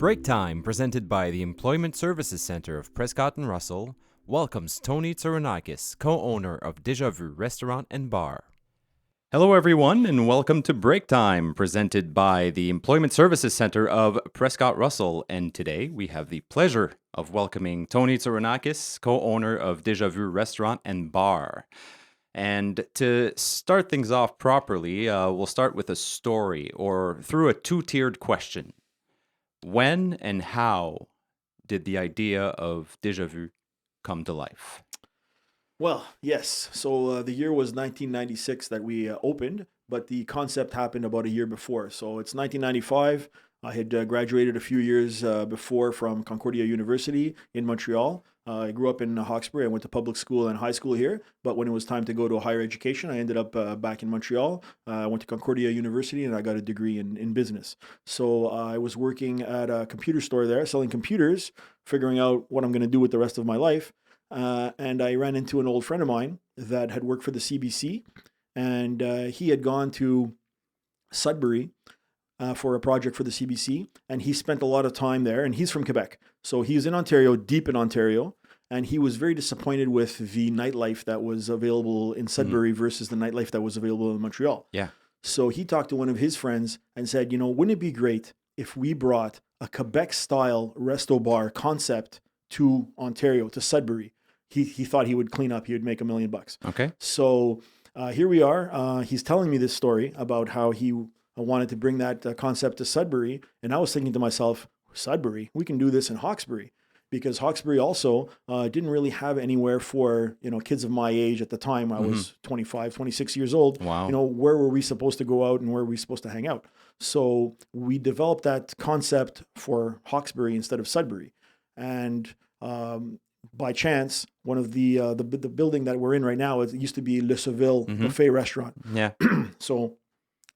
Breaktime, presented by the Employment Services Centre of Prescott-Russell, welcomes Tony Tsourounakis, co-owner of Deja Vu Restaurant and Bar. Hello everyone, and welcome to Breaktime, presented by the Employment Services Centre of Prescott-Russell. And today we have the pleasure of welcoming Tony Tsourounakis, co-owner of Deja Vu Restaurant and Bar. And to start things off properly, we'll start with a story, or through a two-tiered question. When and how did the idea of Deja Vu come to life? Well, yes. So the year was 1996 that we opened, but the concept happened about a year before. So it's 1995. I had graduated a few years before from Concordia University in Montreal. I grew up in Hawkesbury. I went to public school and high school here, but when it was time to go to higher education, I ended up back in Montreal. I went to Concordia University and I got a degree in business. So I was working at a computer store there, selling computers, figuring out what I'm going to do with the rest of my life. And I ran into an old friend of mine that had worked for the CBC, and he had gone to Sudbury for a project for the CBC, and he spent a lot of time there, and he's from Quebec. So he's in Ontario, deep in Ontario, and he was very disappointed with the nightlife that was available in Sudbury versus the nightlife that was available in Montreal. Yeah. So he talked to one of his friends and said, wouldn't it be great if we brought a Quebec-style resto bar concept to Ontario, to Sudbury? He thought he would clean up, he would make $1 million. Okay. So here we are. He's telling me this story about how he wanted to bring that concept to Sudbury. And I was thinking to myself, Sudbury, we can do this in Hawkesbury. Because Hawkesbury also didn't really have anywhere for, kids of my age at the time. I was 25, 26 years old. Wow. Where were we supposed to go out and where were we supposed to hang out? So we developed that concept for Hawkesbury instead of Sudbury. And by chance, one of the building that we're in right now, it used to be Le Seville Buffet Restaurant. Yeah. So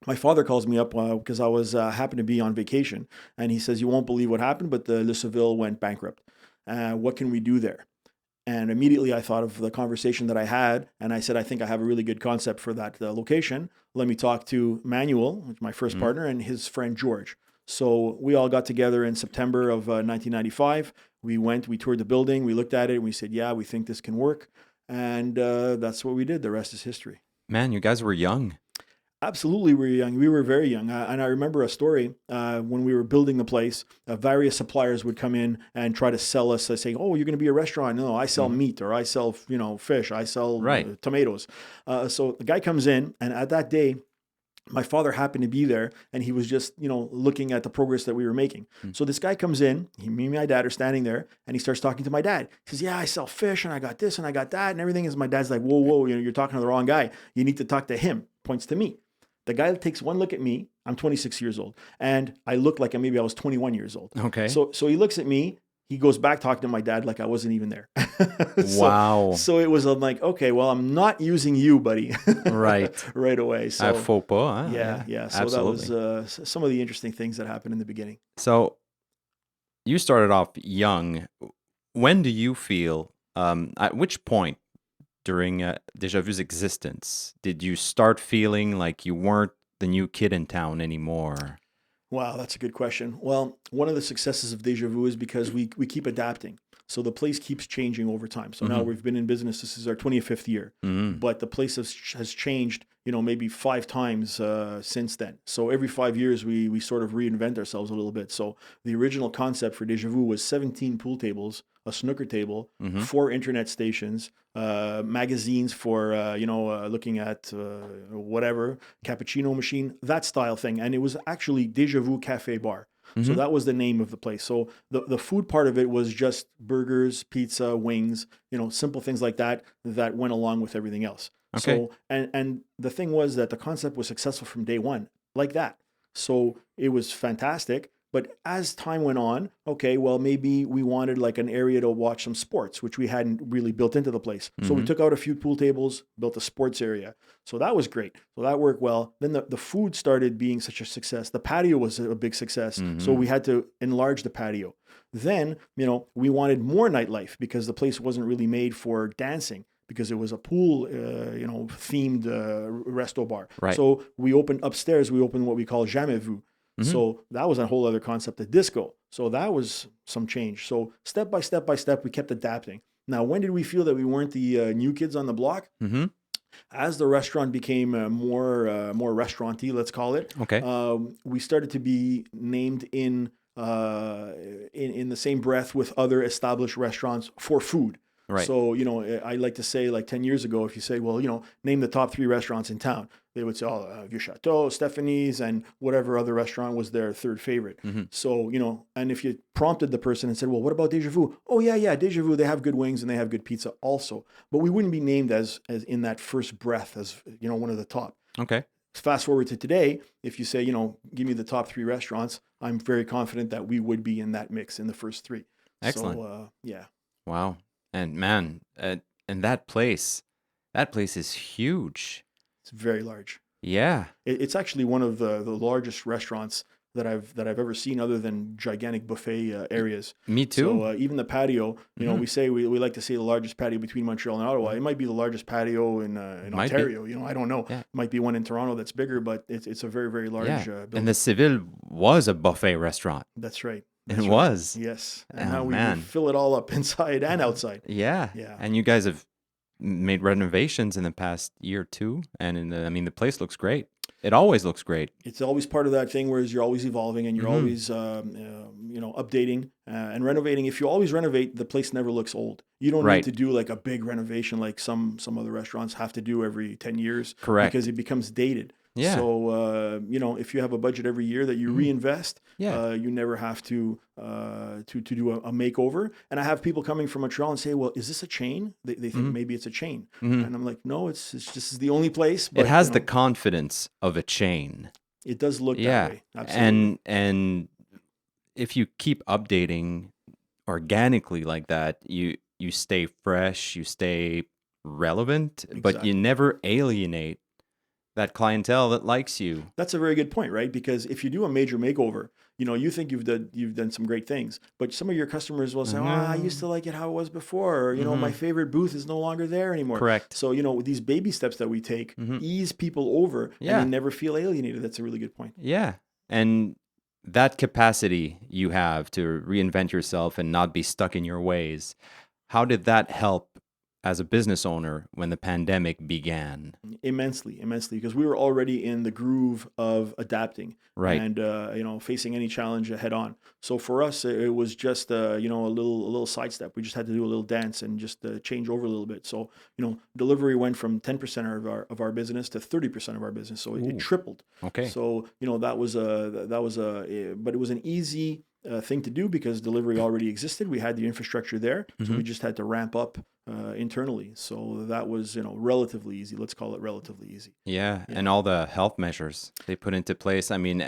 my father calls me up because I was happened to be on vacation, and he says, "You won't believe what happened, but the Le Seville went bankrupt. What can we do there?" And immediately I thought of the conversation that I had, and I said, "I think I have a really good concept for that location. Let me talk to Manuel, which is my first partner, and his friend George." So we all got together in September of 1995. We toured the building, we looked at it, and we said, yeah, we think this can work. And that's what we did. The rest is history. Man, you guys were young. Absolutely, we were young. We were very young. And I remember a story when we were building the place, various suppliers would come in and try to sell us, saying, oh, you're going to be a restaurant. No, I sell meat, or I sell, fish. I sell tomatoes. So the guy comes in, and at that day, my father happened to be there, and he was just, looking at the progress that we were making. So this guy comes in, me and my dad are standing there, and he starts talking to my dad. He says, yeah, I sell fish, and I got this, and I got that, and everything. And my dad's like, whoa, you're talking to the wrong guy. You need to talk to him. Points to me. The guy takes one look at me. I'm 26 years old, and I look like maybe I was 21 years old. Okay. So he looks at me. He goes back talking to my dad like I wasn't even there. Wow. So it was like, okay, well, I'm not using you, buddy. Right. Right away. So Faux pas, huh? Yeah. So absolutely. That was some of the interesting things that happened in the beginning. So you started off young. When do you feel, at which point during Deja Vu's existence did you start feeling like you weren't the new kid in town anymore? Wow, that's a good question. Well, one of the successes of Deja Vu is because we keep adapting. So the place keeps changing over time. So now we've been in business. This is our 25th year. But the place has changed, maybe 5 times since then. So every 5 years, we sort of reinvent ourselves a little bit. So the original concept for Deja Vu was 17 pool tables, a snooker table, 4 internet stations, magazines for, looking at whatever, cappuccino machine, that style thing. And it was actually Deja Vu Cafe Bar. So that was the name of the place. So the food part of it was just burgers, pizza, wings, simple things like that went along with everything else. Okay. So, and the thing was that the concept was successful from day one, like that. So it was fantastic. But as time went on, okay, well, maybe we wanted like an area to watch some sports, which we hadn't really built into the place. So we took out a few pool tables, built a sports area. So that was great. So that worked well. Then the food started being such a success. The patio was a big success. So we had to enlarge the patio. Then, we wanted more nightlife because the place wasn't really made for dancing, because it was a pool, themed resto bar. Right. So we opened upstairs, we opened what we call Jamais Vu. So that was a whole other concept of disco. So that was some change. So step by step by step, we kept adapting. Now, when did we feel that we weren't the new kids on the block? Mm-hmm. As the restaurant became more restauranty, let's call it, Okay. we started to be named in the same breath with other established restaurants for food. Right. So, I like to say, like 10 years ago, if you say, well, name the top 3 restaurants in town, they would say, Vieux Chateau, Stephanie's, and whatever other restaurant was their third favorite. Mm-hmm. So, and if you prompted the person and said, well, what about Deja Vu? Oh, yeah, Deja Vu, they have good wings and they have good pizza also. But we wouldn't be named as in that first breath as, one of the top. Okay. Fast forward to today, if you say, give me the top 3 restaurants, I'm very confident that we would be in that mix in the first 3. Excellent. So, yeah. Wow. And man, and that place is huge. It's very large. Yeah. It's actually one of the largest restaurants that I've ever seen, other than gigantic buffet areas. Me too. So even the patio, we say we like to say the largest patio between Montreal and Ottawa. It might be the largest patio in Ontario. I don't know. Yeah. It might be one in Toronto that's bigger, but it's a very, very large building. And the Seville was a buffet restaurant. That's right. It was. Yes. And Oh, now we man. fill it all up inside and outside. Yeah. Yeah. And you guys have made renovations in the past year or two, and the place looks great. It always looks great. It's always part of that thing, whereas you're always evolving and you're always, updating and renovating. If you always renovate, the place never looks old. You don't Right. need to do like a big renovation like some other restaurants have to do every 10 years. Correct. Because it becomes dated. Yeah. So, if you have a budget every year that you reinvest, Yeah. you never have to do a makeover. And I have people coming from Montreal and say, well, is this a chain? They think maybe it's a chain. And I'm like, no, it's just the only place. But, It has the confidence of a chain. it does look Yeah. that way. Absolutely. And if you keep updating organically like that, you stay fresh, you stay relevant, but Exactly. you never alienate that clientele that likes you. That's a very good point, right? Because if you do a major makeover, you think you've done some great things, but some of your customers will say, I used to like it how it was before, or, my favorite booth is no longer there anymore. Correct. So, with these baby steps that we take, ease people over Yeah. and they never feel alienated. That's a really good point. Yeah. And that capacity you have to reinvent yourself and not be stuck in your ways, how did that help as a business owner when the pandemic began? Immensely, because we were already in the groove of adapting, Right. and facing any challenge head on. So for us, it was just a little sidestep. We just had to do a little dance and just change over a little bit. So delivery went from 10% of our business to 30% of our business. So it tripled. Okay. So but it was an easy thing to do because delivery already existed. We had the infrastructure there, so we just had to ramp up internally. So that was relatively easy. Let's call it relatively easy. Yeah. And all the health measures they put into place. I mean,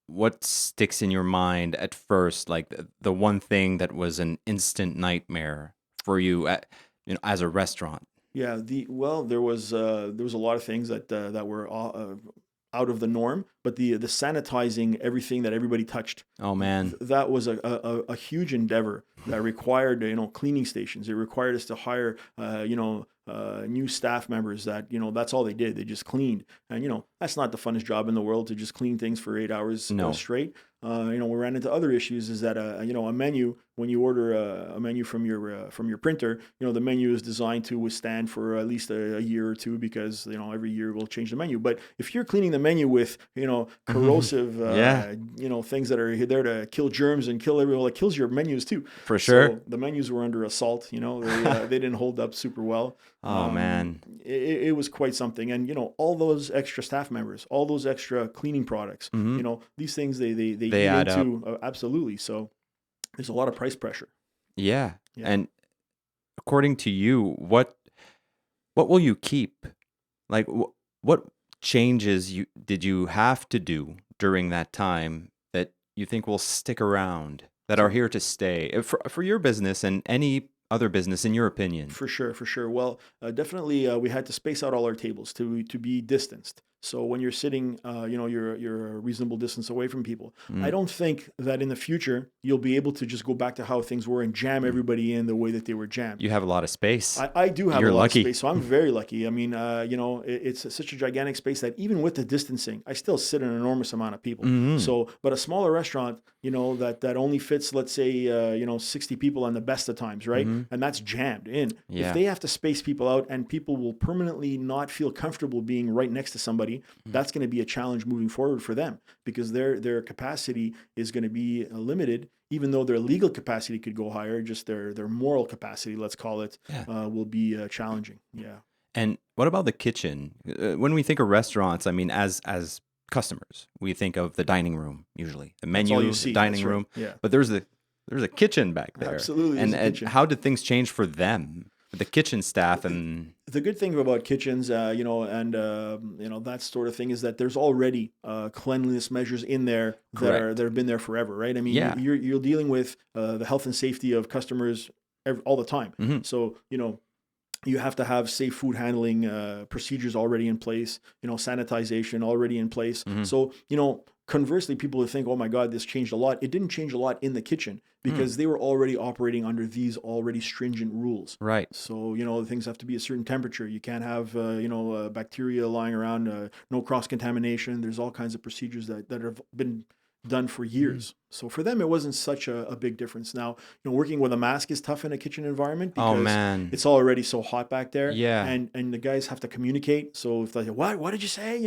what sticks in your mind at first, like the one thing that was an instant nightmare for you, as a restaurant? Yeah. There was a lot of things that were out of the norm, but the sanitizing everything that everybody touched. Oh man. That was a huge endeavor that required cleaning stations. It required us to hire new staff members that that's all they did. They just cleaned, and that's not the funnest job in the world to just clean things for 8 hours No. straight. We ran into other issues. Is that a menu, when you order a menu from your printer, the menu is designed to withstand for at least a year or two because every year we'll change the menu. But if you're cleaning the menu with corrosive Yeah. things that are there to kill germs and kill everyone, it kills your menus too. For sure. So the menus were under assault. They didn't hold up super well. Oh man. It was quite something. And all those extra staff members, all those extra cleaning products, these things they eat add into, absolutely. So there's a lot of price pressure. Yeah. Yeah. And according to you, what will you keep? Like what changes did you have to do during that time that you think will stick around, that are here to stay for your business and any other business, in your opinion? For sure. Well, definitely we had to space out all our tables to be distanced. So when you're sitting, you're a reasonable distance away from people. Mm. I don't think that in the future you'll be able to just go back to how things were and jam everybody in the way that they were jammed. You have a lot of space. I do have You're a lot lucky. of space, so I'm very lucky. I mean, it's such a gigantic space that even with the distancing, I still sit an enormous amount of people. Mhm. So, but a smaller restaurant, that only fits, let's say, 60 people on the best of times, right? Mhm. And that's jammed in. Yeah. If they have to space people out and people will permanently not feel comfortable being right next to somebody, that's going to be a challenge moving forward for them because their capacity is going to be limited. Even though their legal capacity could go higher, just their moral capacity, let's call it, will be challenging. Yeah. And what about the kitchen? When we think of restaurants, I mean, as customers, we think of the dining room usually, the menu, all you the see. dining That's right. room. Yeah. But there's a kitchen back there. Absolutely, And, there's a kitchen. how did things change for them, the kitchen staff, and The good thing about kitchens, that sort of thing is that there's already cleanliness measures in there that have been there forever, right? I mean, Yeah. you're dealing with the health and safety of customers all the time. Mhm. So, you have to have safe food handling procedures already in place, sanitization already in place. Mhm. So, conversely, people would think, oh my God, this changed a lot. It didn't change a lot in the kitchen because they were already operating under these already stringent rules. right? So, things have to be a certain temperature. You can't have, bacteria lying around, no cross-contamination. There's all kinds of procedures that have been done for years. So for them, it wasn't such a big difference. Now, working with a mask is tough in a kitchen environment Oh because man. it's already so hot back there. Yeah. And the guys have to communicate. So if they say, what did you say?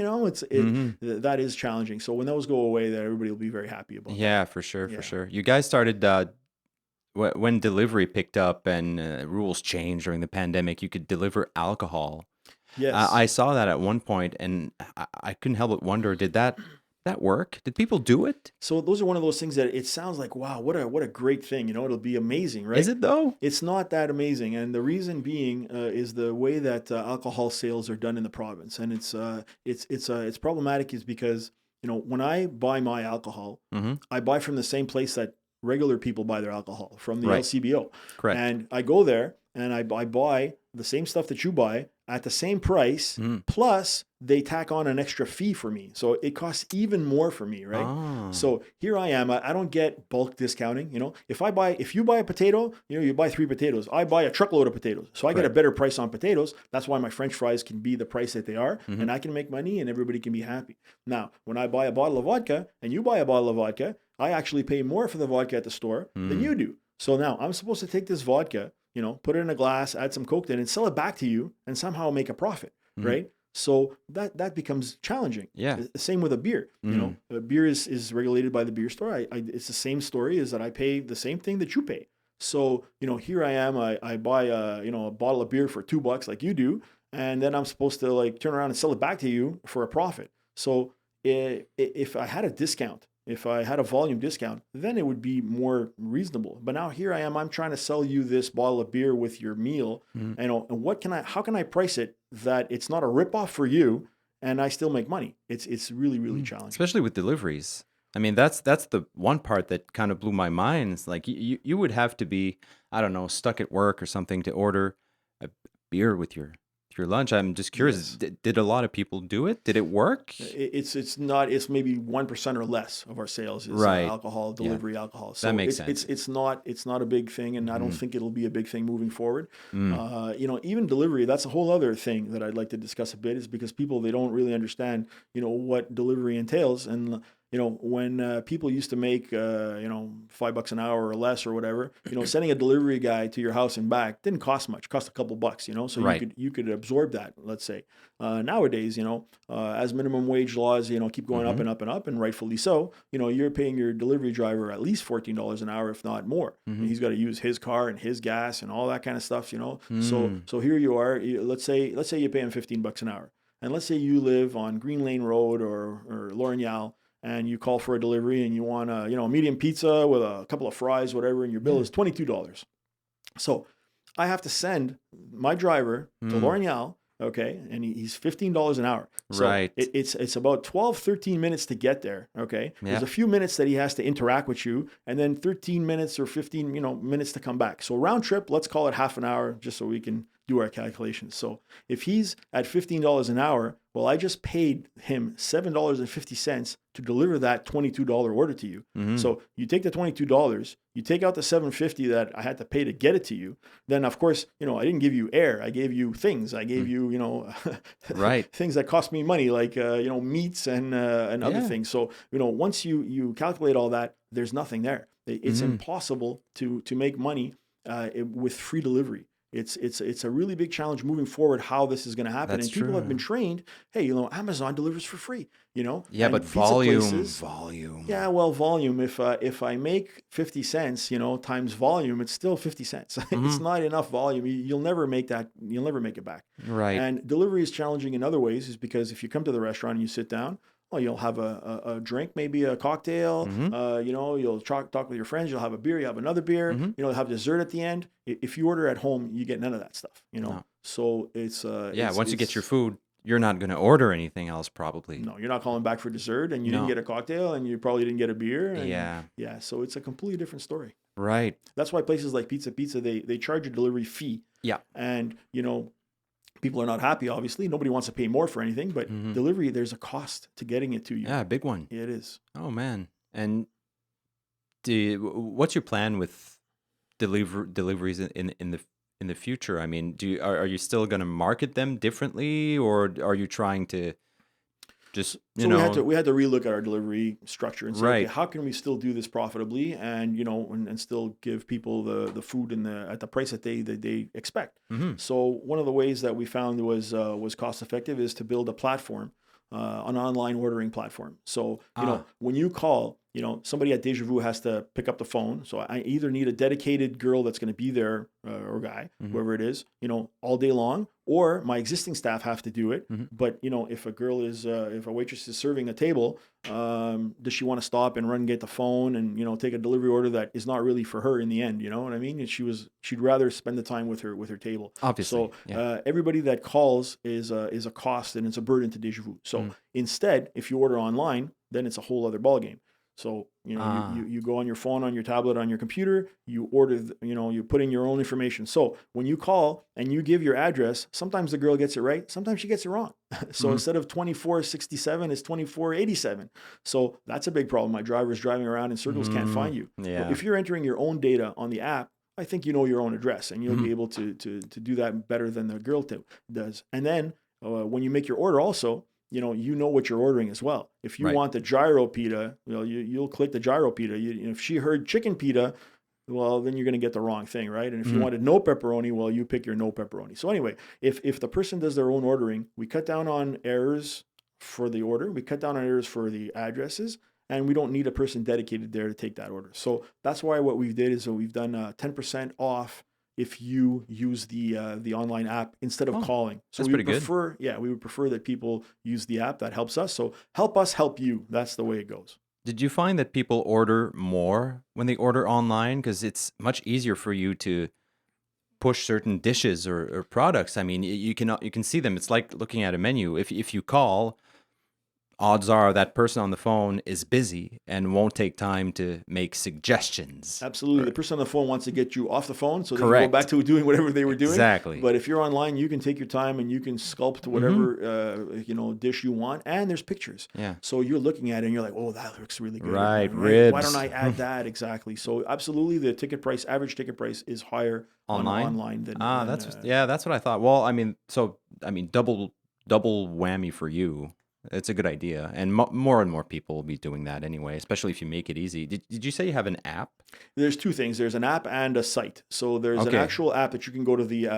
That is challenging. So when those go away, then everybody will be very happy about that. Yeah, for sure, Yeah. for sure. You guys started when delivery picked up and rules changed during the pandemic. You could deliver alcohol. Yes. I saw that at one point, and I couldn't help but wonder: did that work? Did people do it? So those are one of those things that it sounds like, wow, what a great thing. It'll be amazing, right? Is it though? It's not that amazing, and the reason being is the way that alcohol sales are done in the province, and it's problematic is because when I buy my alcohol, Mm-hmm. I buy from the same place that regular people buy their alcohol from the Right. LCBO, Correct. and I go there and I buy the same stuff that you buy at the same price, Mm. plus they tack on an extra fee for me, so it costs even more for me, right? Ah. So here I am. I don't get bulk discounting. If you buy a potato, you buy 3 potatoes. I buy a truckload of potatoes. So I get a Correct. better price on potatoes. That's why my French fries can be the price that they are. Mhm. And I can make money and everybody can be happy. Now, when I buy a bottle of vodka and you buy a bottle of vodka, I actually pay more for the vodka at the store than you do. So now I'm supposed to take this vodka, put it in a glass, add some Coke in it, and sell it back to you and somehow make a profit, right? So that becomes challenging. Yeah. Same with a beer. Beer is regulated by the beer store. It's the same story, is that I pay the same thing that you pay. So here I am. I buy a bottle of beer for $2 like you do, and then I'm supposed to turn around and sell it back to you for a profit. So if I had a discount, if I had a volume discount, then it would be more reasonable. But now here I am, I'm trying to sell you this bottle of beer with your meal. And how can I price it that it's not a ripoff for you and I still make money? It's really, really challenging. Especially with deliveries. I mean, that's the one part that kind of blew my mind. It's like you would have to be, I don't know, stuck at work or something to order a beer with your lunch. I'm just curious. Yes. Did a lot of people do it? Did it work? It's maybe 1% or less of our sales is Right. alcohol, delivery alcohol. So That makes sense. It's not a big thing, and I don't think it'll be a big thing moving forward. Mm. Even delivery, that's a whole other thing that I'd like to discuss a bit, is because people, they don't really understand what delivery entails. And when people used to make $5 an hour or less or whatever, sending a delivery guy to your house and back didn't cost much. It cost a couple bucks, so Right. you could absorb that, let's say. Nowadays, as minimum wage laws keep going up and up and up, and rightfully so, you're paying your delivery driver at least $14 an hour, if not more. And he's got to use his car and his gas and all that kind of stuff. So here you are. Let's say you pay him $15 an hour, and let's say you live on Green Lane Road or Lorignal, and you call for a delivery and you want a medium pizza with a couple of fries, whatever, and your bill is $22. So I have to send my driver to Lorignal, okay, and he's $15 an hour. So Right. it's about 12, 13 minutes to get there. Okay. Yeah. There's a few minutes that he has to interact with you, and then 13 minutes or 15, minutes to come back. So round trip, let's call it half an hour just so we can do our calculations. So if he's at $15 an hour, well, I just paid him $7.50 to deliver that $22 order to you. Mhm. So you take the $22, you take out the $7.50 that I had to pay to get it to you. Then of course, I didn't give you air. I gave you things. I gave you, Right. things that cost me money, like meats and other Yeah. things. So once you calculate all that, there's nothing there. It's impossible to make money with free delivery. It's a really big challenge moving forward how this is going to happen. That's and people have true. been trained, hey, Amazon delivers for free, Yeah, and but pizza volume. places- yeah, well, volume. If I make 50 cents, times volume, it's still 50 cents. It's not enough volume. You'll never make that. You'll never make it back. Right. And delivery is challenging in other ways, is because if you come to the restaurant and you sit down, well, you'll have a drink, maybe a cocktail. You'll talk with your friends. You'll have a beer. You have another beer. You'll have dessert at the end. If you order at home, you get none of that stuff. No. So it's Once you get your food, you're not going to order anything else probably. No, you're not calling back for dessert, and you No. didn't get a cocktail, and you probably didn't get a beer. And Yeah. So it's a completely different story. Right. That's why places like Pizza they charge a delivery fee. Yeah. And people are not happy. Obviously, nobody wants to pay more for anything, but delivery, there's a cost to getting it to you. Yeah, big one. It is. Oh man. And what's your plan with deliveries in the future? I mean, are you still going to market them differently, or are you trying to just we had to relook at our delivery structure and say, Right. okay, how can we still do this profitably and and still give people the food at the price that they expect. So one of the ways that we found was cost effective is to build a platform, an online ordering platform. So when you call, somebody at Deja Vu has to pick up the phone. So I either need a dedicated girl that's going to be there or guy, whoever it is, all day long, or my existing staff have to do it. But if a waitress is serving a table, does she want to stop and run and get the phone and take a delivery order that is not really for her in the end? You know what I mean? And she'd rather spend the time with her table. Obviously. So everybody that calls is a cost and it's a burden to Deja Vu. So instead, if you order online, then it's a whole other ballgame. So, you go on your phone, on your tablet, on your computer, you order, you put in your own information. So when you call and you give your address, sometimes the girl gets it right. Sometimes she gets it wrong. So instead of 2467, it's 2487. So that's a big problem. My driver's driving around in circles, can't find you. Yeah. But if you're entering your own data on the app, I think you know your own address and you'll be able to do that better than the girl does. And then when you make your order also, you know what you're ordering as well. If you Right. want the gyro pita, you'll click the gyro pita. If she heard chicken pita, well, then you're going to get the wrong thing, right? And if you wanted no pepperoni, well, you pick your no pepperoni. So anyway, if the person does their own ordering, we cut down on errors for the order. We cut down on errors for the addresses, and we don't need a person dedicated there to take that order. So that's why what we did is we've done 10% off if you use the online app instead of calling. So that's we would pretty good. prefer, we would prefer that people use the app. That helps us. So help us help you. That's the way it goes. Did you find that people order more when they order online? Because it's much easier for you to push certain dishes or products. I mean, you can see them. It's like looking at a menu. If you call, odds are that person on the phone is busy and won't take time to make suggestions. Absolutely. The person on the phone wants to get you off the phone so they can Correct. go back to doing whatever they were doing. Exactly. But if you're online, you can take your time and you can sculpt whatever dish you want. And there's pictures. Yeah. So you're looking at it and you're like, oh, that looks really good. Right, Why ribs. don't I add that? Exactly. So absolutely, the average ticket price is higher online than that's what I thought. Well, I mean, double whammy for you. It's a good idea, and more and more people will be doing that anyway, especially if you make it easy. Did you say you have an app? There's two things. There's an app and a site. So there's an actual app that you can go to the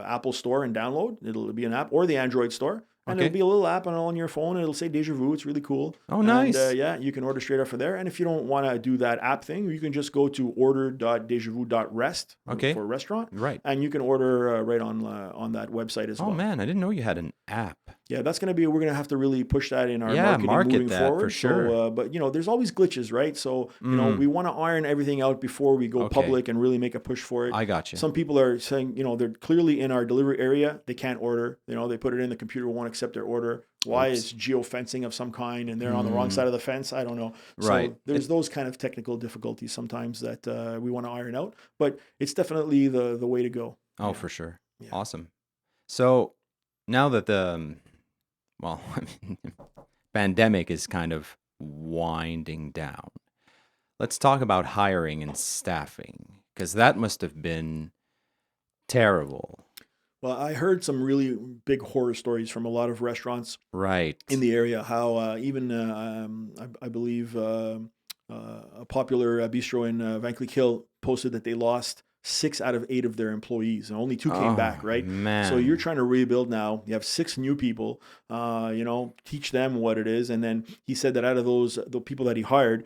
Apple Store and download. It'll be an app, or the Android Store. And it'll be a little app on your phone. It'll say Deja Vu. It's really cool. Oh, nice. And, you can order straight off from there. And if you don't want to do that app thing, you can just go to order.dejavu.rest for restaurant. Right. And you can order right on that website as well. Oh, man, I didn't know you had an app. Yeah, that's we're going to have to really push that in our marketing moving that forward. for sure. So, but there's always glitches, right? So, we want to iron everything out before we go public and really make a push for it. I got you. Some people are saying, they're clearly in our delivery area. They can't order. They put it in, the computer won't accept their order. Why Oops. it's geofencing of some kind and they're on the wrong side of the fence? I don't know. Right. So there's those kind of technical difficulties sometimes that we want to iron out, but it's definitely the way to go. Oh, Yeah. for sure. Yeah. Awesome. So now that the, well, I mean, pandemic is kind of winding down, let's talk about hiring and staffing, because that must have been terrible. Well, I heard some really big horror stories from a lot of restaurants Right. in the area. How even I believe a popular bistro in Van Cleek Hill posted that they lost 6 out of 8 of their employees, and only 2 came back. Right. Man. So you're trying to rebuild now. You have 6 new people. Teach them what it is, and then he said that out of the people that he hired,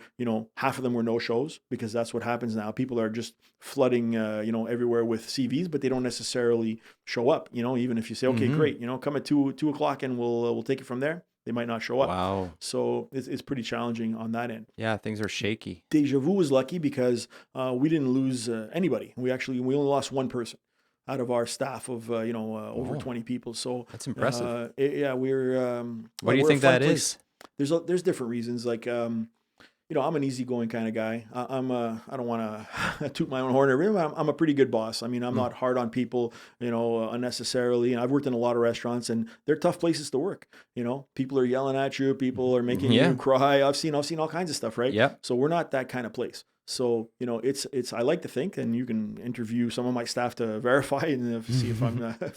half of them were no shows, because that's what happens now. People are just flooding, everywhere with CVs, but they don't necessarily show up. Even if you say, okay, great, come at 2 o'clock and we'll take it from there. They might not show up. Wow. So it's pretty challenging on that end. Yeah, things are shaky. Deja Vu was lucky because we didn't lose anybody. We only lost 1 person out of our staff of over 20 people. So That's impressive. we're. What do you we're a think fun that place. is? There's different reasons. Like I'm an easygoing kind of guy. I don't want to toot my own horn or everything. I'm a pretty good boss. I mean, I'm not hard on people, unnecessarily. And I've worked in a lot of restaurants, and they're tough places to work. People are yelling at you. People are making you cry. I've seen all kinds of stuff, right? Yep. So we're not that kind of place. So it's I like to think, and you can interview some of my staff to verify and see if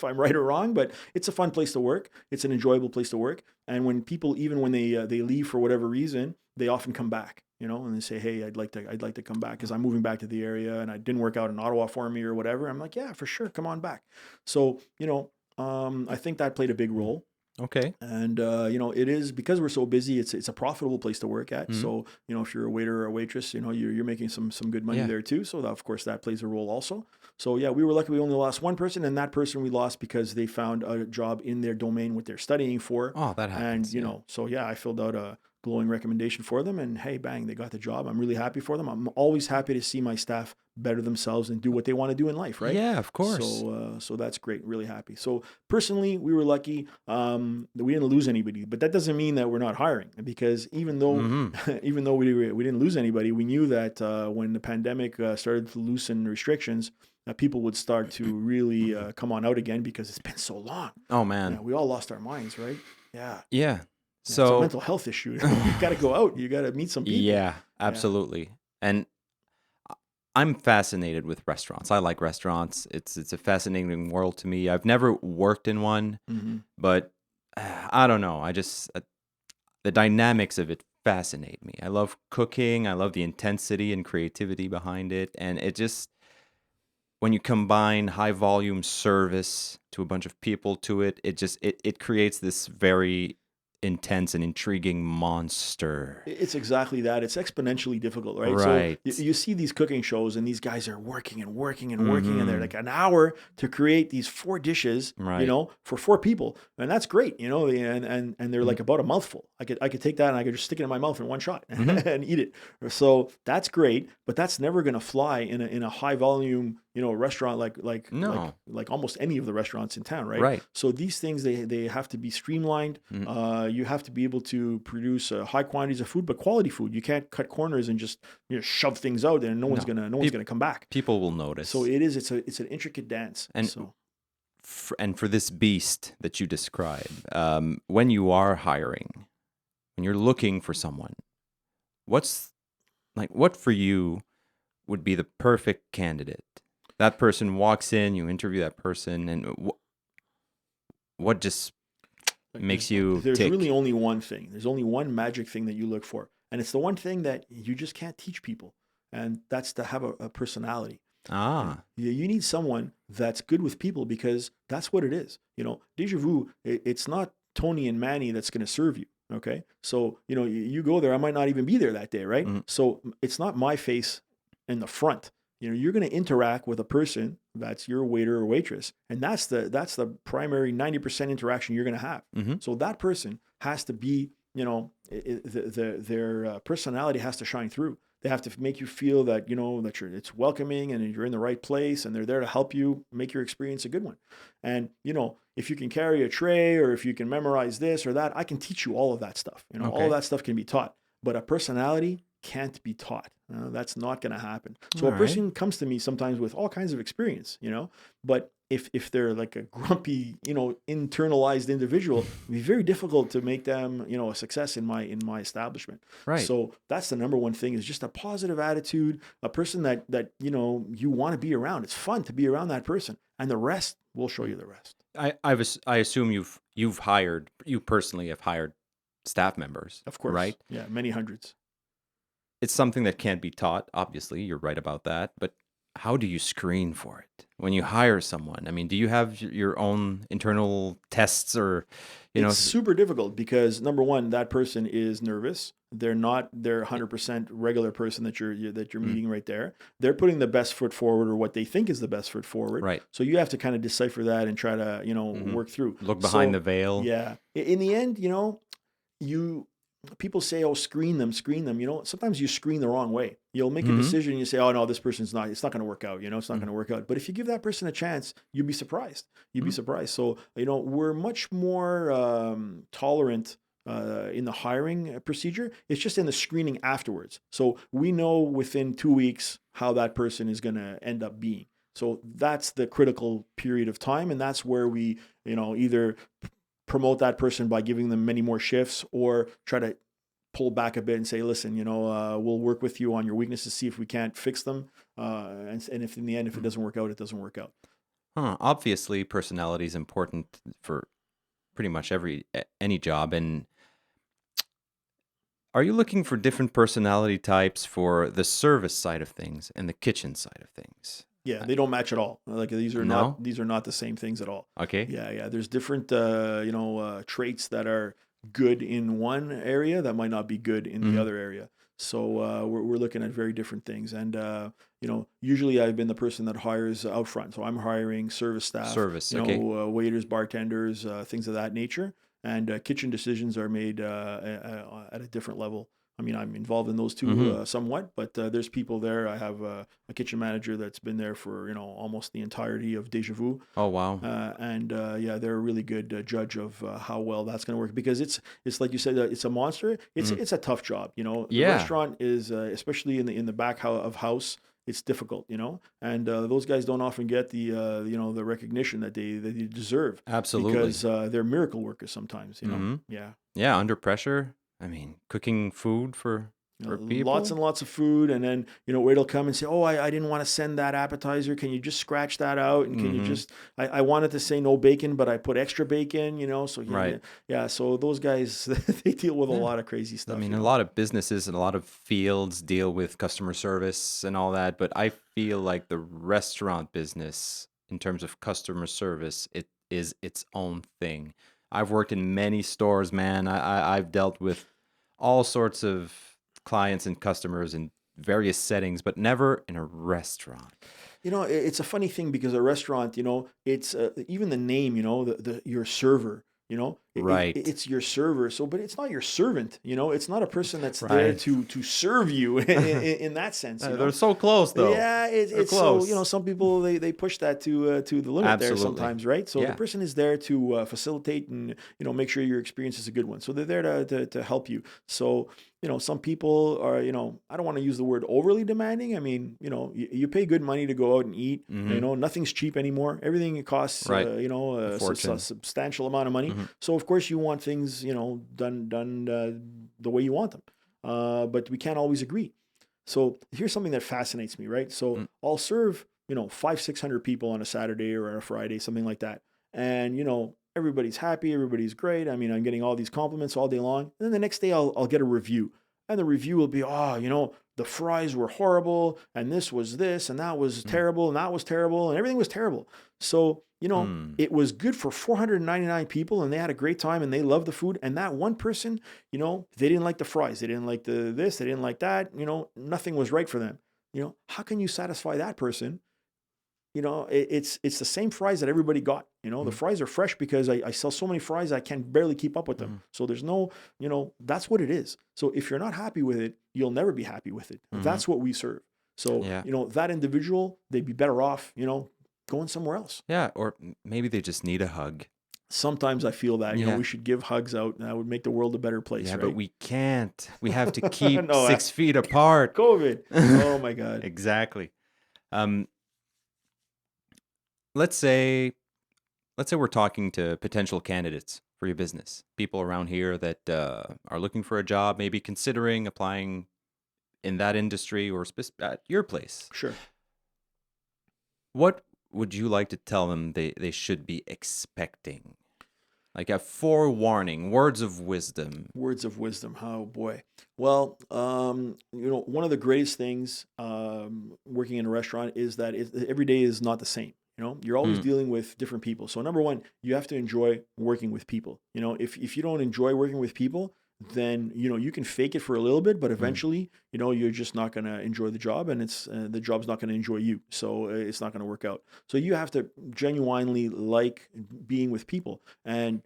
I'm right or wrong. But it's a fun place to work. It's an enjoyable place to work. And when people, even when they leave for whatever reason, they often come back. And they say, hey, I'd like to come back because I'm moving back to the area and I didn't work out in Ottawa for me or whatever. I'm like, yeah, for sure, come on back. So I think that played a big role. Okay. And it is, because we're so busy, it's a profitable place to work at. So if you're a waiter or a waitress, you're making some good money there too. So of course that plays a role also. So yeah, we were lucky. We only lost 1 person, and that person we lost because they found a job in their domain what they're studying for. Oh, that happens. And so I filled out a glowing recommendation for them, and hey, bang, they got the job. I'm really happy for them. I'm always happy to see my staff better themselves and do what they want to do in life, right? Yeah, of course. So that's great. Really happy. So personally, we were lucky that we didn't lose anybody, but that doesn't mean that we're not hiring, because even though even though we didn't lose anybody, we knew that when the pandemic started to loosen restrictions, people would start to really come on out again, because it's been so long. Oh man. Yeah, we all lost our minds, right? Yeah. Yeah. It's a So mental health issue. You got to go out. You got to meet some people. yeah, absolutely. And I'm fascinated with restaurants. I like restaurants. It's a fascinating world to me. I've never worked in one, but I don't know. I just the dynamics of it fascinate me. I love cooking. I love the intensity and creativity behind it, and it just, when you combine high volume service to a bunch of people to it, it creates this very intense and intriguing monster. It's exactly that. It's exponentially difficult, right? Right. So you see these cooking shows, and these guys are working and working and working, and they're like an hour to create these 4 dishes, Right. for 4 people, and that's great, and they're like about a mouthful. I could take that and I could just stick it in my mouth in one shot and eat it. So that's great, but that's never going to fly in a high volume, restaurant like No. like almost any of the restaurants in town, right? Right. So these things, they have to be streamlined. You have to be able to produce high quantities of food, but quality food. You can't cut corners and just shove things out, and no one's gonna come back. People will notice. So it's an intricate dance. And so and for this beast that you describe, when you are hiring, when you're looking for someone, what for you would be the perfect candidate? That person walks in, you interview that person, and what just makes you there's tick? really only one thing. There's only one magic thing that you look for, and it's the one thing that you just can't teach people, and that's to have a personality. You need someone that's good with people, because that's what it is. Deja Vu, it's not Tony and Manny that's going to serve you. Okay. So, you go there, I might not even be there that day. Right. So it's not my face in the front. You're going to interact with a person that's your waiter or waitress. And that's the primary 90% interaction you're going to have. So that person has to be, their personality has to shine through. They have to make you feel that, it's welcoming and you're in the right place, and they're there to help you make your experience a good one. And, if you can carry a tray or if you can memorize this or that, I can teach you all of that stuff. You know, all of that stuff can be taught, but a personality can't be taught. That's not going to happen. So All a person comes to me sometimes with all kinds of experience, you know, but if they're like a grumpy, you know, internalized individual, it'd be very difficult to make them, you know, a success in my establishment. Right. So that's the number one thing, is just a positive attitude, a person that you know you want to be around. It's fun to be around that person, and the rest, we'll show you the rest. I assume you personally have hired staff members, Of course, right? Yeah, many hundreds. It's something that can't be taught. Obviously, you're right about that. But how do you screen for it when you hire someone? I mean, do you have your own internal tests, or It's super difficult because, number one, that person is nervous. They're not their 100% regular person that you're meeting right there. They're putting the best foot forward, or what they think is the best foot forward. Right. So you have to kind of decipher that and try to, you know, work through. Look behind the veil? Yeah. In the end, you know, people say, oh, screen them. You know, sometimes you screen the wrong way. You'll make a decision and you say, oh, no, this person's it's not going to work out. You know, it's not going to work out. But if you give that person a chance, you'd be surprised. So, you know, we're much more tolerant in the hiring procedure. It's just in the screening afterwards. So we know within 2 weeks how that person is going to end up being. So that's the critical period of time. And that's where we, you know, either promote that person by giving them many more shifts, or try to pull back a bit and say, listen, you know, we'll work with you on your weaknesses, see if we can't fix them. And if in the end, if it doesn't work out, it doesn't work out. Obviously, personality is important for pretty much any job. And are you looking for different personality types for the service side of things and the kitchen side of things? Yeah, they don't match at all. Like these are not the same things at all. Okay. Yeah. There's different traits that are good in one area that might not be good in the other area. So we're looking at very different things. And you know, usually I've been the person that hires out front. So I'm hiring service staff, waiters, bartenders, things of that nature. And kitchen decisions are made at a different level. I mean, I'm involved in those two somewhat, but there's people there. I have a kitchen manager that's been there for, you know, almost the entirety of Deja Vu. Oh, wow. Yeah, they're a really good judge of how well that's going to work, because it's like you said, it's a monster. It's a tough job, you know. The restaurant is, especially in the back of house, it's difficult, you know, and those guys don't often get the the recognition that they deserve. Absolutely. Because they're miracle workers sometimes, you know. Yeah, under pressure. I mean, cooking food for people. Lots and lots of food, and then, you know, waiter'll come and say, oh, I didn't want to send that appetizer. Can you just scratch that out? And can you just, I wanted to say no bacon, but I put extra bacon, you know? So so those guys, they deal with a lot of crazy stuff. I mean, a lot of businesses and a lot of fields deal with customer service and all that, but I feel like the restaurant business, in terms of customer service, it is its own thing. I've worked in many stores, man. I've dealt with all sorts of clients and customers in various settings, but never in a restaurant. You know, it's a funny thing, because a restaurant, you know, it's even the name, you know, your server, you know, it's your server. So, but it's not your servant, you know, it's not a person that's there to serve you in that sense. You know? They're so close, though. Yeah, it's close. So, you know, some people, they push that to the limit there sometimes, right? So the person is there to facilitate and, you know, make sure your experience is a good one. So they're there to help you. So, you know, some people are, you know, I don't want to use the word overly demanding. I mean, you know, you pay good money to go out and eat. You know, nothing's cheap anymore. Everything costs, you know, a substantial amount of money. So of course you want things, you know, done the way you want them. But we can't always agree. So here's something that fascinates me, right? So I'll serve, you know, 500-600 people on a Saturday or a Friday, something like that. And, you know, everybody's happy, everybody's great. I mean, I'm getting all these compliments all day long. And then the next day I'll get a review. And the review will be, oh, you know, the fries were horrible, and this was this, and that was terrible, and that was terrible, and everything was terrible. So, you know, it was good for 499 people, and they had a great time, and they loved the food. And that one person, you know, they didn't like the fries. They didn't like this. They didn't like that. You know, nothing was right for them. You know, how can you satisfy that person? You know, it's the same fries that everybody got. You know, the fries are fresh because I sell so many fries, I can barely keep up with them. So there's no, you know, that's what it is. So if you're not happy with it, you'll never be happy with it. That's what we serve. So, you know, that individual, they'd be better off, you know, going somewhere else. Yeah, or maybe they just need a hug. sometimes I feel that, Yeah. we should give hugs out, and that would make the world a better place, Yeah, right? but we can't. We have to keep No, 6 feet apart. COVID. Oh my God. Exactly. Um, let's say we're talking to potential candidates for your business, people around here that are looking for a job, maybe considering applying in that industry or at your place. Sure. What would you like to tell them they should be expecting? Like a forewarning, words of wisdom. Words of wisdom. Oh boy. Well, one of the greatest things working in a restaurant is that every day is not the same. You're always dealing with different people. So number one, you have to enjoy working with people. If you don't enjoy working with people, then you can fake it for a little bit, but eventually you're just not going to enjoy the job, and it's the job's not going to enjoy you, so it's not going to work out. So you have to genuinely like being with people, and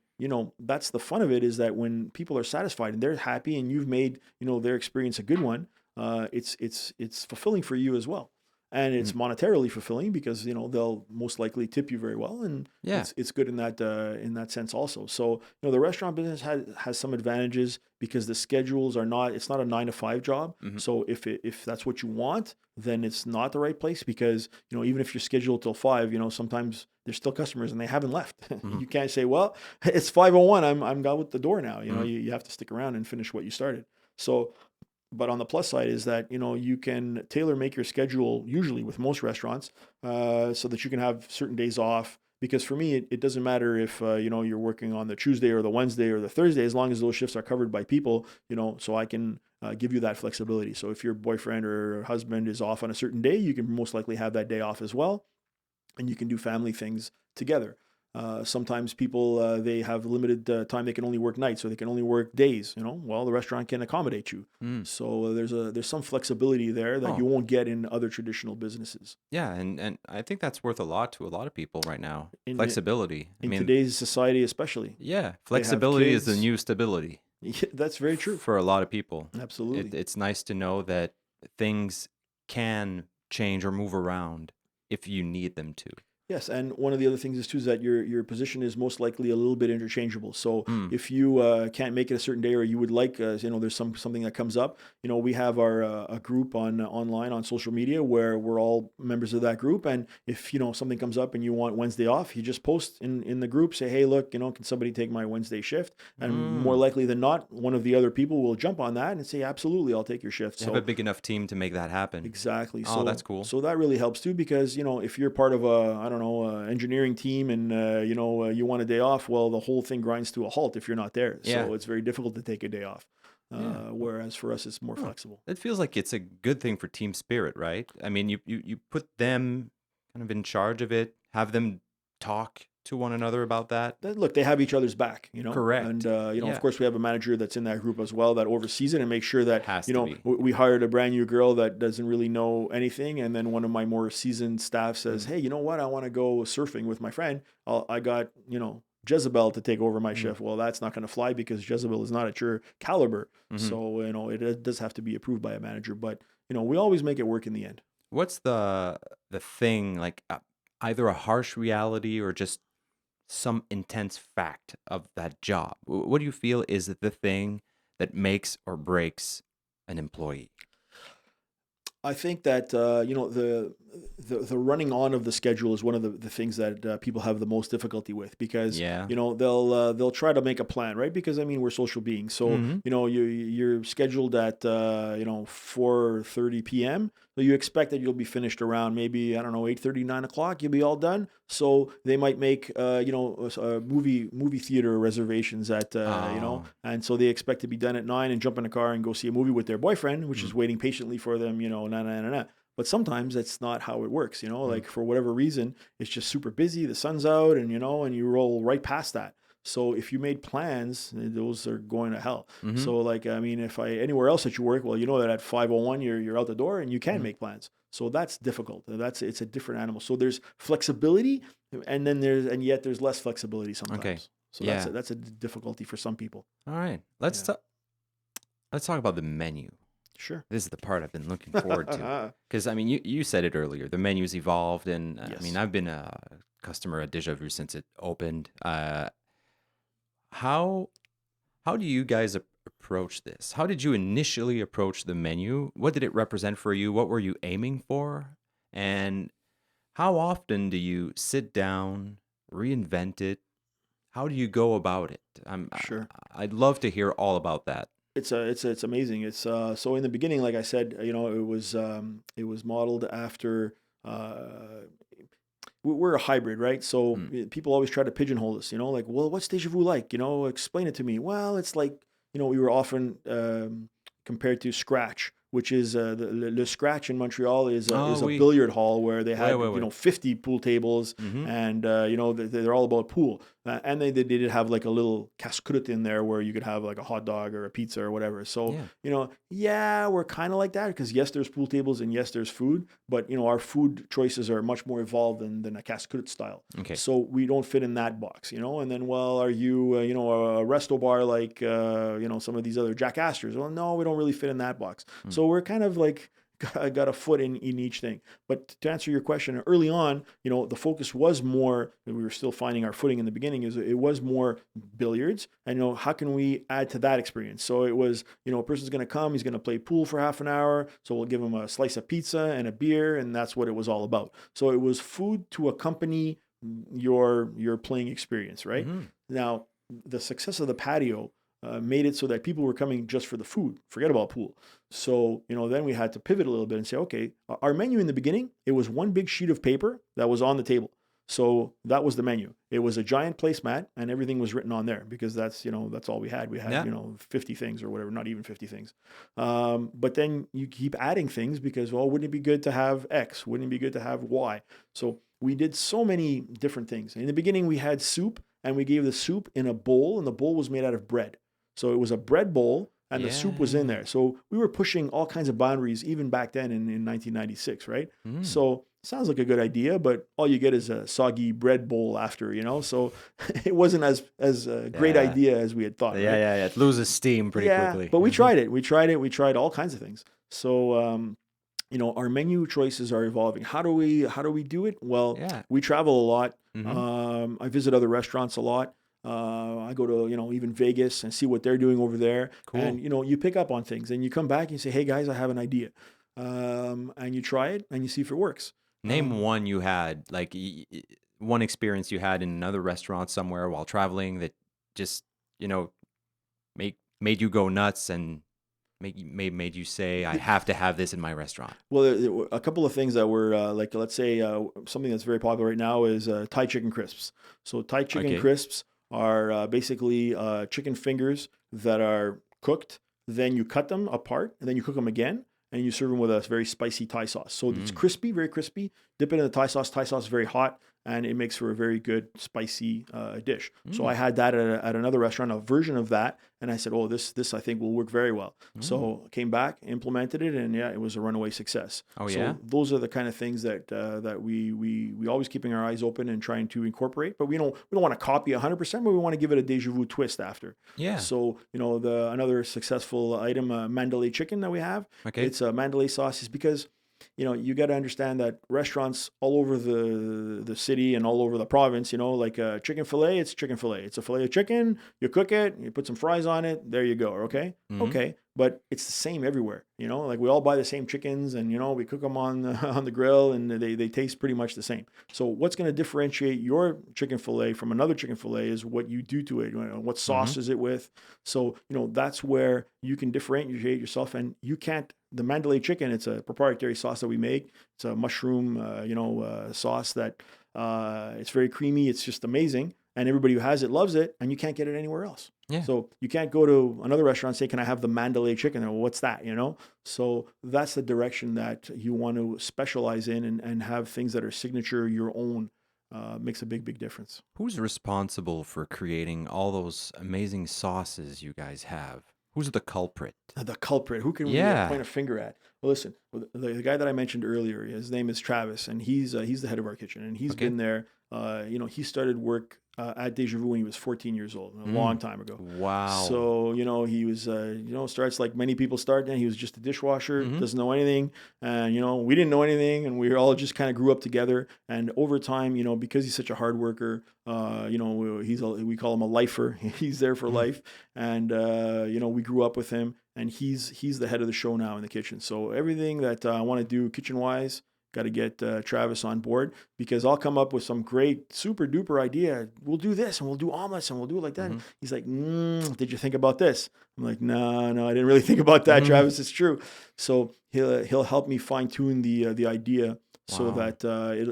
that's the fun of it, is that when people are satisfied and they're happy and you've made their experience a good one, it's fulfilling for you as well. And it's monetarily fulfilling because they'll most likely tip you very well, and Yeah. it's good in that sense also. So the restaurant business has some advantages because the schedules are not, it's not a 9 to 5 job. So if that's what you want, then it's not the right place, because even if you're scheduled till 5, sometimes there's still customers and they haven't left. You can't say, well, it's 5:01, I'm out the door now. You have to stick around and finish what you started. So. But on the plus side is that, you can tailor make your schedule, usually with most restaurants, so that you can have certain days off. Because for me, it doesn't matter if, you're working on the Tuesday or the Wednesday or the Thursday, as long as those shifts are covered by people, so I can give you that flexibility. So if your boyfriend or husband is off on a certain day, you can most likely have that day off as well. And you can do family things together. Sometimes people, they have limited time. They can only work nights, or they can only work days. Well, the restaurant can accommodate you. So there's some flexibility there that you won't get in other traditional businesses. Yeah, and I think that's worth a lot to a lot of people right now. In Flexibility. In today's society, especially. Yeah, flexibility is the kids. new stability. Yeah, that's very true. For a lot of people. Absolutely. It's nice to know that things can change or move around if you need them to. Yes, and one of the other things is too is that your position is most likely a little bit interchangeable. So if you can't make it a certain day, or you would like, there's something that comes up, we have our a group online on social media where we're all members of that group, and if something comes up and you want Wednesday off, you just post in the group, say, hey, look, can somebody take my Wednesday shift? And more likely than not, one of the other people will jump on that and say, absolutely, I'll take your shift. You have a big enough team to make that happen. Exactly. Oh, So that's cool. So that really helps too, because if you're part of engineering team, and you want a day off, well, the whole thing grinds to a halt if you're not there. Yeah. So it's very difficult to take a day off. Whereas for us, it's more flexible. It feels like it's a good thing for team spirit, right? I mean, you put them kind of in charge of it, have them talk to one another about that. Look, they have each other's back, Correct. And, Yeah. of course, we have a manager that's in that group as well that oversees it and makes sure that, Has to be. we hired a brand new girl that doesn't really know anything. And then one of my more seasoned staff says, hey, you know what? I want to go surfing with my friend. I got, Jezebel to take over my shift. Well, that's not going to fly because Jezebel is not at your caliber. So, it does have to be approved by a manager. But, we always make it work in the end. What's the thing, like either a harsh reality or just some intense fact of that job? What do you feel is the thing that makes or breaks an employee? I think that the running on of the schedule is one of the things that people have the most difficulty with, because Yeah. they'll try to make a plan, right? Because we're social beings, so you're scheduled at 4:30 p.m. So you expect that you'll be finished around maybe 8:30, 9 o'clock. You'll be all done. So they might make movie theater reservations at and so they expect to be done at 9 and jump in a car and go see a movie with their boyfriend, which is waiting patiently for them. But sometimes that's not how it works. Like for whatever reason, it's just super busy. The sun's out, and and you roll right past that. So if you made plans, those are going to hell. So if anywhere else that you work, well, that at 5:01 you're out the door and you can make plans. So that's difficult. It's a different animal. So there's flexibility, and then yet there's less flexibility sometimes. Okay. So Yeah. that's a difficulty for some people. All right. Let's talk about the menu. Sure. This is the part I've been looking forward to. Because, you said it earlier. The menu's evolved. And, Yes. I've been a customer at Deja Vu since it opened. how do you guys approach this? How did you initially approach the menu? What did it represent for you? What were you aiming for? And how often do you sit down, reinvent it? How do you go about it? Sure. I'd love to hear all about that. It's amazing. It's so in the beginning, like I said, it was modeled after. We're a hybrid, right? So people always try to pigeonhole us, like, well, what's Deja Vu like? Explain it to me. Well, it's like, we were often compared to Scratch, which is Le Scratch in Montreal is a Oui. billiard hall where they had, Oui. 50 pool tables, and they're all about pool. And they did have like a little casse-croûte in there where you could have like a hot dog or a pizza or whatever. So, we're kind of like that because yes, there's pool tables and yes, there's food, but our food choices are much more evolved than a casse-croûte style. Okay. So we don't fit in that box, and then, well, are you, a resto bar like, some of these other Jack Astors? Well, no, we don't really fit in that box. So we're kind of like, got a foot in each thing. But to answer your question, early on, the focus was more, we were still finding our footing in the beginning, is it was more billiards. And, how can we add to that experience? So it was, a person's going to come, he's going to play pool for half an hour. So we'll give him a slice of pizza and a beer. And that's what it was all about. So it was food to accompany your playing experience, right? Now, the success of the patio made it so that people were coming just for the food, forget about pool. So, then we had to pivot a little bit and say, okay, our menu in the beginning, it was one big sheet of paper that was on the table. So that was the menu. It was a giant placemat and everything was written on there because that's all we had. We had, 50 things or whatever, not even 50 things. But then you keep adding things because, well, wouldn't it be good to have X? Wouldn't it be good to have Y? So we did so many different things. In the beginning, we had soup and we gave the soup in a bowl and the bowl was made out of bread. So it was a bread bowl and the soup was in there. So we were pushing all kinds of boundaries even back then in 1996, right? So sounds like a good idea, but all you get is a soggy bread bowl after, So it wasn't as a great idea as we had thought. Yeah, right? It loses steam pretty quickly. But we tried it. We tried all kinds of things. So, our menu choices are evolving. How do we do it? Well, we travel a lot. I visit other restaurants a lot. I go to, even Vegas and see what they're doing over there. Cool. And, you pick up on things and you come back and you say, hey guys, I have an idea. And you try it and you see if it works. Name one you had, like one experience you had in another restaurant somewhere while traveling that just, made you go nuts and made you say, I have to have this in my restaurant. Well, there were a couple of things that were like, let's say something that's very popular right now is Thai chicken crisps. So Thai chicken crisps are basically chicken fingers that are cooked. Then you cut them apart and then you cook them again and you serve them with a very spicy Thai sauce. So it's crispy, very crispy. Dip it in the Thai sauce. Thai sauce is very hot and it makes for a very good spicy dish. So I had that at another restaurant, a version of that. And I said, oh, this I think will work very well. So I came back, implemented it, and it was a runaway success. So those are the kind of things that we always keeping our eyes open and trying to incorporate. But we don't want to copy 100%, but we want to give it a Deja Vu twist after. Yeah. So another successful item, Mandalay chicken that we have. Okay. It's a Mandalay sauce is because you got to understand that restaurants all over the city and all over the province, like a chicken fillet, it's chicken fillet. It's a fillet of chicken. You cook it, you put some fries on it. There you go. Okay. Okay. But it's the same everywhere, like we all buy the same chickens and, we cook them on the grill and they taste pretty much the same. So what's going to differentiate your chicken fillet from another chicken fillet is what you do to it. What sauce is it with? So, that's where you can differentiate yourself and you can't. The Mandalay chicken, it's a proprietary sauce that we make. It's a mushroom, sauce that it's very creamy. It's just amazing. And everybody who has it loves it, and you can't get it anywhere else. Yeah. So you can't go to another restaurant and say, can I have the Mandalay chicken? Well, what's that, So that's the direction that you want to specialize in and have things that are signature, your own, makes a big difference. Who's responsible for creating all those amazing sauces you guys have? Who's the culprit? The culprit. Who can we point a finger at? Well, listen, the guy that I mentioned earlier, his name is Travis, and he's the head of our kitchen, and he's been there he started work at Deja Vu when he was 14 years old, a long time ago. Wow. So, he was, starts like many people start, and he was just a dishwasher, doesn't know anything. And, we didn't know anything, and we all just kind of grew up together. And over time, because he's such a hard worker, we call him a lifer. He's there for life. And, we grew up with him, and he's the head of the show now in the kitchen. So everything that I want to do kitchen-wise, got to get Travis on board, because I'll come up with some great super duper idea. We'll do this and we'll do omelets and we'll do it like that. He's like, did you think about this? I'm like, no, I didn't really think about that, Travis. It's true. So he'll help me fine tune the idea so that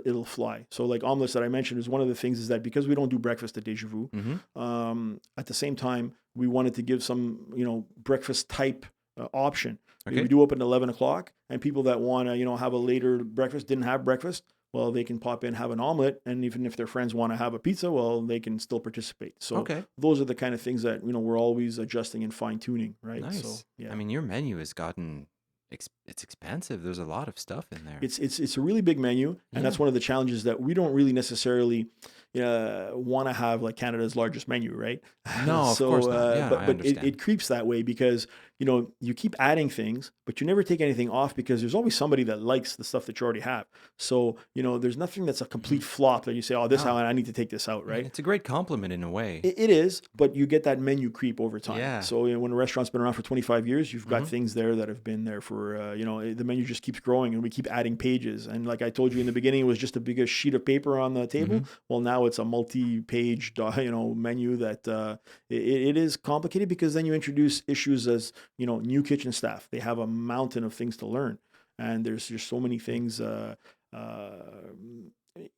it'll fly. So like omelets that I mentioned is one of the things, is that because we don't do breakfast at Deja Vu, at the same time, we wanted to give some, breakfast type option. Okay. We do open at 11 o'clock, and people that want to, have a later breakfast, didn't have breakfast, well, they can pop in, have an omelet, and even if their friends want to have a pizza, well, they can still participate. So those are the kind of things that, we're always adjusting and fine tuning, right? Nice. So, yeah. I mean, your menu has gotten, it's expensive. There's a lot of stuff in there. It's a really big menu, and that's one of the challenges, that we don't really necessarily want to have like Canada's largest menu, right? No, so, of course not. Yeah, but it creeps that way, because you keep adding things, but you never take anything off, because there's always somebody that likes the stuff that you already have. So there's nothing that's a complete flop that you say, I need to take this out, right? It's a great compliment in a way. It is, but you get that menu creep over time. Yeah. So when a restaurant's been around for 25 years, you've got things there that have been there for the menu just keeps growing, and we keep adding pages. And like I told you in the beginning, it was just a big sheet of paper on the table. Well, now it's a multi-page menu that it is complicated, because then you introduce issues as new kitchen staff. They have a mountain of things to learn, and there's just so many things.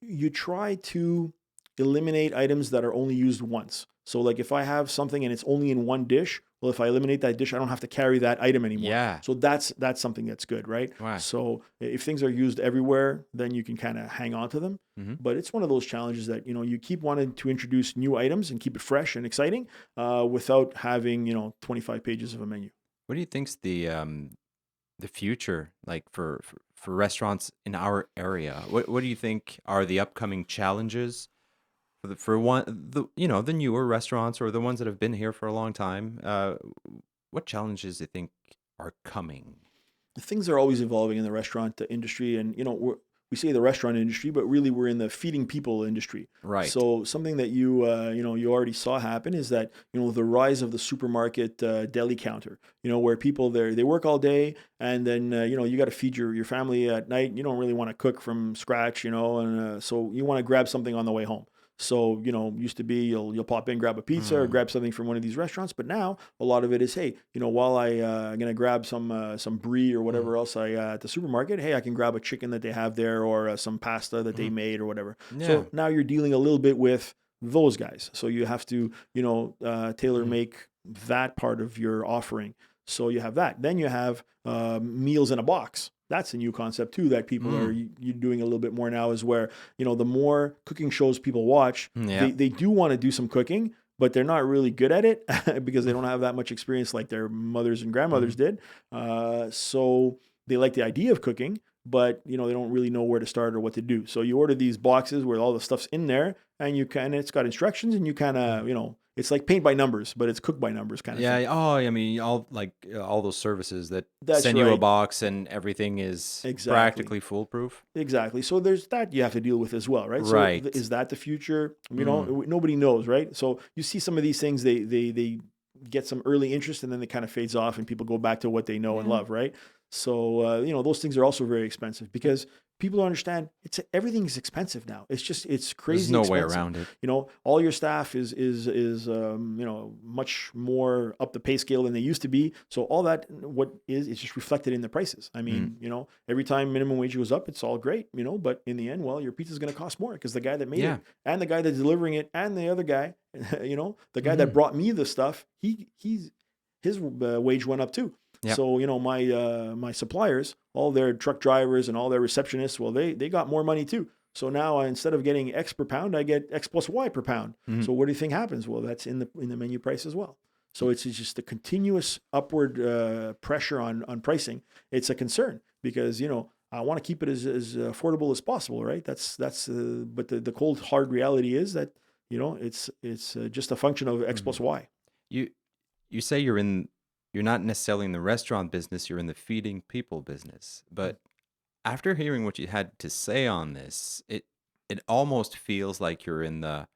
You try to eliminate items that are only used once. So like if I have something and it's only in one dish, well, if I eliminate that dish, I don't have to carry that item anymore. Yeah. So that's something that's good, right? Wow. So if things are used everywhere, then you can kind of hang on to them. But it's one of those challenges that, you keep wanting to introduce new items and keep it fresh and exciting without having, 25 pages of a menu. What do you think's the future like for restaurants in our area? What do you think are the upcoming challenges for the newer restaurants, or the ones that have been here for a long time? What challenges do you think are coming? Things are always evolving in the restaurant industry, and we say the restaurant industry, but really we're in the feeding people industry. Right. So something that you already saw happen is that, the rise of the supermarket deli counter, where people they work all day, and then, you got to feed your family at night. You don't really want to cook from scratch, and so you want to grab something on the way home. So, used to be you'll pop in, grab a pizza or grab something from one of these restaurants. But now a lot of it is, hey, while I'm going to grab some brie or whatever else at the supermarket, hey, I can grab a chicken that they have there, or some pasta that they made or whatever. Yeah. So now you're dealing a little bit with those guys. So you have to, tailor make that part of your offering. So you have that. Then you have meals in a box. That's a new concept too, that people are you doing a little bit more now, is where, the more cooking shows people watch, they do want to do some cooking, but they're not really good at it because they don't have that much experience like their mothers and grandmothers did. So they like the idea of cooking, but they don't really know where to start or what to do. So you order these boxes where all the stuff's in there, and it's got instructions, and you kind of, it's like paint by numbers, but it's cook by numbers kind of thing. Yeah. Oh, I mean, all those services that send you a box and everything is practically foolproof. Exactly. So there's that you have to deal with as well, right? Right. So is that the future? Nobody knows, right? So you see some of these things, they get some early interest, and then it kind of fades off, and people go back to what they know and love, right? So, those things are also very expensive, because people don't understand everything is expensive now. It's crazy. There's no expensive. way around it. All your staff is much more up the pay scale than they used to be. So all that, it's just reflected in the prices. I mean, every time minimum wage goes up, it's all great, but in the end, well, your pizza's going to cost more, because the guy that made it, and the guy that's delivering it, and the other guy, the guy that brought me the stuff, his wage went up too. Yep. So, my suppliers, all their truck drivers and all their receptionists, well, they got more money too. So now instead of getting X per pound, I get X plus Y per pound. So what do you think happens? Well, that's in the menu price as well. So it's just a continuous upward pressure on pricing. It's a concern, because, I want to keep it as affordable as possible, right? But the cold hard reality is that it's just a function of X plus Mhm. Y. You you say you're not necessarily in the restaurant business, you're in the feeding people business. But after hearing what you had to say on this, it almost feels like you're in the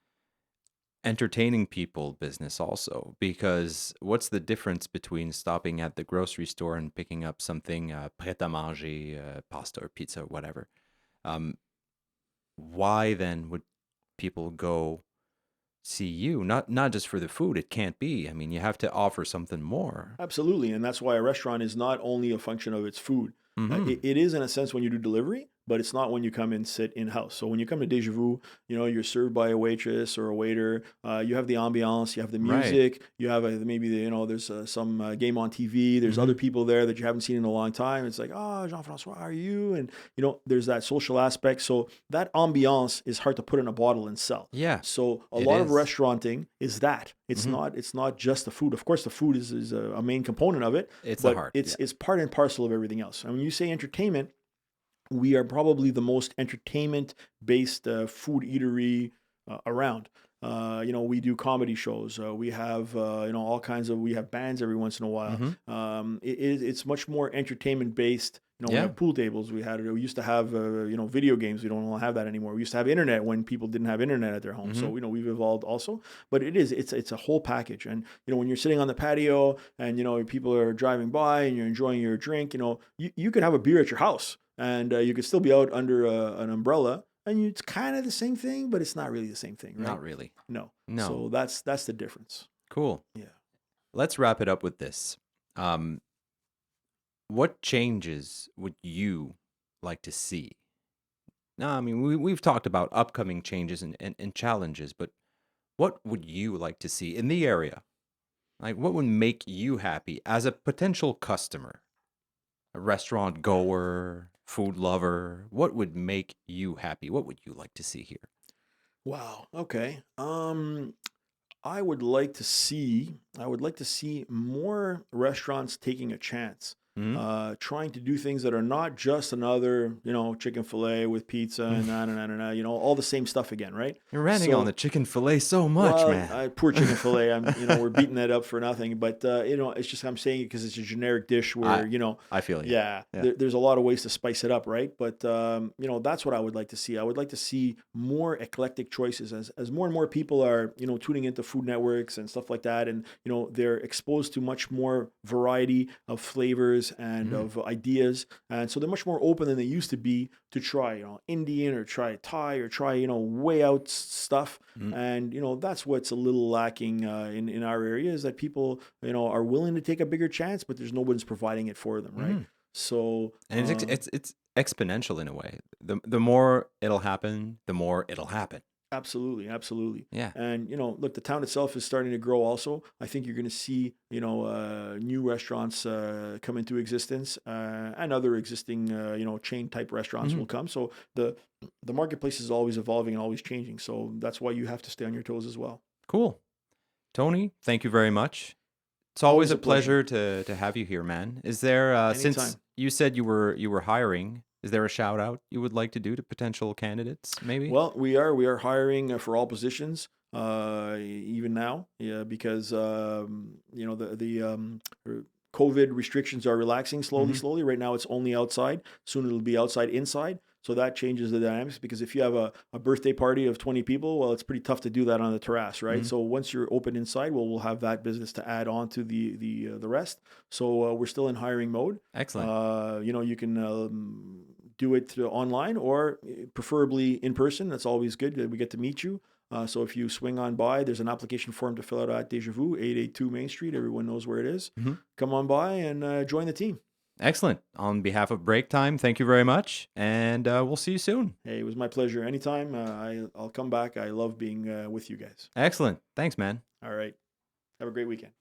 entertaining people business also, because what's the difference between stopping at the grocery store and picking up something prêt à manger, pasta or pizza or whatever? Um, why then would people go see you? Not just for the food. It can't be. I mean, you have to offer something more. Absolutely. And that's why a restaurant is not only a function of its food. Mm-hmm. It is in a sense when you do delivery, but it's not when you come and sit in house. So when you come to Deja Vu, you're served by a waitress or a waiter. You have the ambiance, you have the Right. music, you have maybe there's some game on TV. There's Mm-hmm. other people there that you haven't seen in a long time. It's like, oh, Jean-François, how are you? And there's that social aspect. So that ambiance is hard to put in a bottle and sell. Yeah, So a it lot of is. restauranting is that. It's Mm-hmm. not just the food. Of course, the food is a main component of it, It's the but heart. Yeah. it's part and parcel of everything else. And when you say entertainment, we are probably the most entertainment based food eatery around. We do comedy shows. We have all kinds of. We have bands every once in a while. Mm-hmm. It's much more entertainment based. We Yeah. have pool tables. We used to have video games. We don't have that anymore. We used to have internet when people didn't have internet at their home. Mm-hmm. So we've evolved also. But it's a whole package. And when you're sitting on the patio and people are driving by and you're enjoying your drink, you could have a beer at your house and you could still be out under an umbrella, and it's kind of the same thing, but it's not really the same thing, right? Not really. No. No. So that's the difference. Cool. Yeah. Let's wrap it up with this. What changes would you like to see? No, I mean, we've talked about upcoming changes and challenges, but what would you like to see in the area? Like, what would make you happy as a potential customer, a restaurant goer, food lover? What would make you happy? What would you like to see here? Wow. Okay. I would like to see more restaurants taking a chance, Hmm. trying to do things that are not just another, chicken fillet with pizza and all the same stuff again, right? You're ranting on the So, chicken fillet so much, well, man. poor chicken fillet. We're beating that up for nothing, but it's just I'm saying it because it's a generic dish I where I feel you. yeah, Yeah. there's a lot of ways to spice it up, right? But that's what I would like to see. I would like to see more eclectic choices as more and more people are tuning into food networks and stuff like that, and they're exposed to much more variety of flavors and Mhm. of ideas, and so they're much more open than they used to be to try Indian or try Thai or try way out stuff. Mm. And that's what's a little lacking in our area is that people are willing to take a bigger chance, but there's no one's providing it for them, right? Mhm. So And it's exponential in a way. The more it'll happen, the more it'll happen. absolutely, absolutely. Yeah. And look, the town itself is starting to grow. Also, I think you're going to see new restaurants come into existence, and other existing chain type restaurants will Mhm. come. So the marketplace is always evolving and always changing. So that's why you have to stay on your toes as well. Cool. Tony, thank you very much. It's always Always a a pleasure. pleasure to have you here, man. Is there since Anytime. you said you were hiring, is there a shout out you would like to do to potential candidates, maybe? Well, we are hiring for all positions, even now, yeah, because COVID restrictions are relaxing slowly, Mhm. slowly. Right now, it's only outside. Soon it'll be outside, inside. So that changes the dynamics because if you have a birthday party of 20 people, well, it's pretty tough to do that on the terrace, right? Mhm. So once you're open inside, well, we'll have that business to add on to the rest. So we're still in hiring mode. Excellent. You can do it online or preferably in person. That's always good. We get to meet you. So if you swing on by, there's an application form to fill out at Deja Vu, 882 Main Street. Everyone knows where it is. Mhm. Come on by and join the team. Excellent. On behalf of Breaktime, thank you very much, and we'll see you soon. Hey, it was my pleasure. Anytime, I'll come back. I love being with you guys. Excellent. Thanks, man. All right. Have a great weekend.